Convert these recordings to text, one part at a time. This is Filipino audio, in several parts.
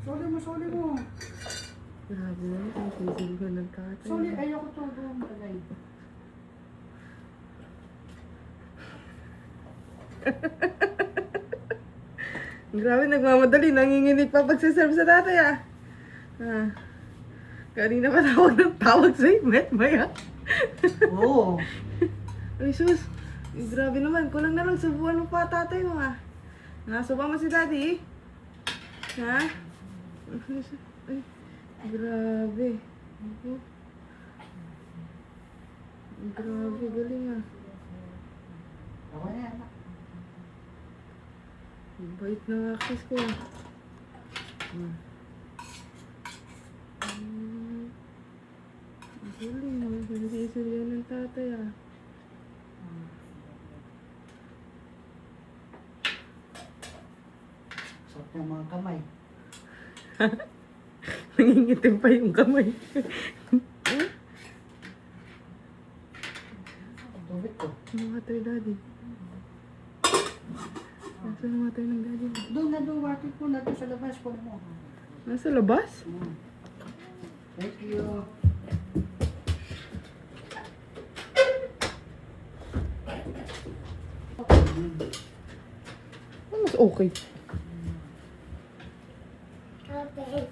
Soli mo, soli mo. Grabe na, ang sisil ko ng tatay. Soli, ayoko to doon tagay. Grabe, nagmamadali. Nanginginig pa pagsaserve sa tatay ah. Ah. Kanina pa tawag sa'yo. Met ba yan? Oo. Ay sus. Grabe naman. Kulang na lang subuan mo pa tatay mo ah. Nasuba mo si daddy? Ha? Ay, grabe. Oh. Grabe, galing ah. Ako na yan. Ang bait ng access ko. Ang galing. Ang sisil yan ng tatay ah. Sarap ng mga kamay. Nangingitim pa yung kamay. Tubig ko. Namatay daddy. Nasa namatay ng daddy mo? Doon na doon, watin ko na doon sa labas ko mo. Nasa labas? Thank you. Mas okay. Okay.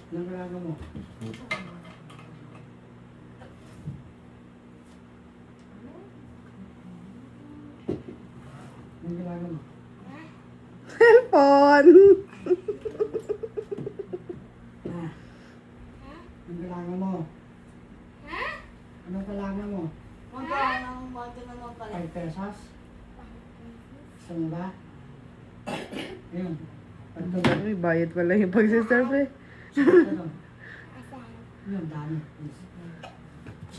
Anong ginagawa mo? Anong ginagawa mo? Cellphone! Ah. Anong ginagawa mo? Anong kailangan mo? Magkano naman pala? 5 pesos? Gusto mo ba? Ayun. Pagtulog. Ay, bayad pala yung pagsiserve eh. Yun, dami.